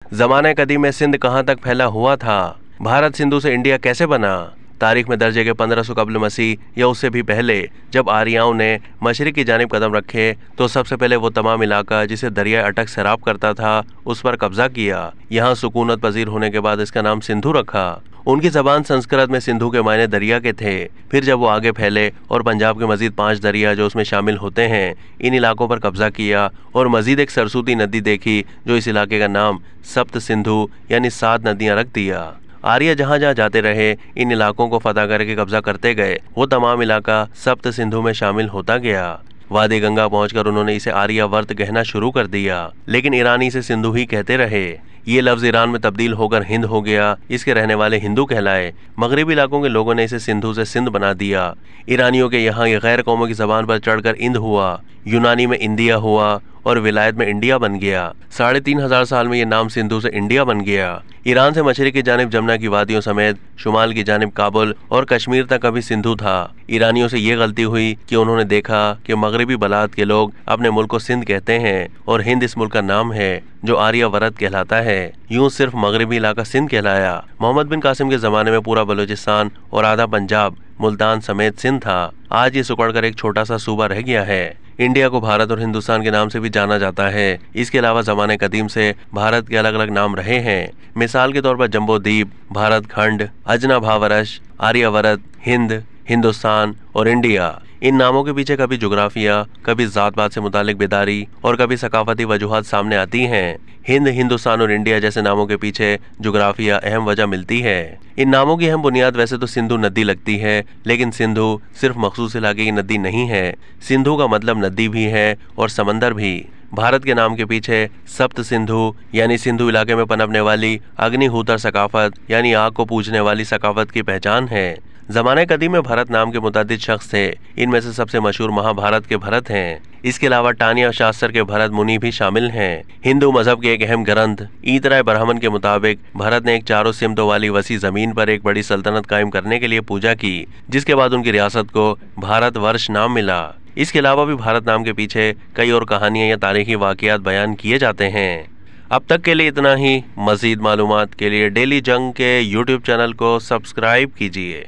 ज़माने कदीम में सिंध कहाँ तक फैला हुआ था? भारत सिंधु से इंडिया कैसे बना? तारीख में दर्ज है कि 1500 कब्ल मसीह या उससे भी पहले जब आर्यों ने मशरिक की जानिब कदम रखे तो सबसे पहले वो तमाम इलाका जिसे दरिया अटक सैराब करता था उस पर कब्जा किया। यहाँ सुकूनत पजीर होने के बाद इसका नाम सिंधु रखा। उनकी ज़बान संस्कृत में सिंधु के मायने दरिया के थे। फिर जब वो आगे फैले और पंजाब के मजीद 5 दरिया जो उसमें शामिल होते हैं इन इलाकों पर कब्जा किया और मजीद एक सरस्वती नदी देखी जो इस इलाके का नाम सप्त सिंधु यानी 7 नदियाँ रख दिया। आर्य जहाँ जहाँ जाते रहे इन इलाकों को फतह करके कब्जा करते गए। वो तमाम इलाका सप्त सिंधु में शामिल होता गया। वादी गंगा पहुंचकर उन्होंने इसे आर्यावर्त कहना शुरू कर दिया, लेकिन ईरानी इसे सिंधु ही कहते रहे। ये लफ्ज ईरान में तब्दील होकर हिंद हो गया। इसके रहने वाले हिंदू कहलाए। मगरबी इलाकों के लोगों ने इसे सिंधु से सिंध बना दिया। ईरानियों के यहाँ ये गैर कौमों की जबान पर चढ़कर इंद हुआ, यूनानी में इंडिया हुआ और विलायत में इंडिया बन गया। 3500 साल में ये नाम सिंधु से इंडिया बन गया। ईरान से मशरिक की जानिब जमुना की वादियों समेत शुमाल की जानिब काबुल और कश्मीर तक अभी सिंधु था। ईरानियों से ये गलती हुई कि उन्होंने देखा कि मगरबी बलाद के लोग अपने मुल्क को सिंध कहते हैं और हिंद इस मुल्क का नाम है जो आर्यावर्त कहलाता है। यूं सिर्फ मगरबी इलाका सिंध कहलाया। मोहम्मद बिन कासिम के ज़माने में पूरा बलूचिस्तान और आधा पंजाब, मुल्तान समेत सिंध था। आज ये सिकुड़कर एक छोटा सा सूबा रह गया है। इंडिया को भारत और हिंदुस्तान के नाम से भी जाना जाता है। इसके अलावा ज़माने कदीम से भारत के अलग अलग नाम रहे हैं। मिसाल के तौर पर जम्बो द्वीप, भारत खंड, अजना भावरश, आर्यावर्त, हिंद, हिंदुस्तान और इंडिया। इन नामों के पीछे कभी जुग्राफिया, कभी जात पात से मुतालिक बेदारी और कभी सकाफती वजूहात सामने आती हैं। हिंद, हिंदुस्तान और इंडिया जैसे नामों के पीछे जुग्राफिया अहम वजह मिलती है। इन नामों की अहम बुनियाद वैसे तो सिंधु नदी लगती है, लेकिन सिंधु सिर्फ मखसूस इलाके की नदी नहीं है। सिंधु का मतलब नदी भी है और समंदर भी। भारत के नाम के पीछे सप्त सिंधु यानी सिंधु इलाके में पनपने वाली अग्निहोत्र सकाफत यानी आग को पूजने वाली सकाफत की पहचान है। ज़माने कदीम में भरत नाम के मुतअद्दिद शख्स थे। इनमें से सबसे मशहूर महाभारत के भरत हैं। इसके अलावा टानिया शास्त्र के भरत मुनि भी शामिल हैं। हिंदू मजहब के एक अहम ग्रंथ ईतराय ब्राह्मण के मुताबिक भरत ने एक 4 सिमतों वाली वसी जमीन पर एक बड़ी सल्तनत कायम करने के लिए पूजा की, जिसके बाद उनकी रियासत को भारतवर्ष नाम मिला। इसके अलावा भी भारत नाम के पीछे कई और कहानियां या तारीखी वाक़ियात बयान किए जाते हैं। अब तक के लिए इतना ही। मज़ीद मालूमात के लिए डेली जंग के YouTube चैनल को सब्सक्राइब कीजिए।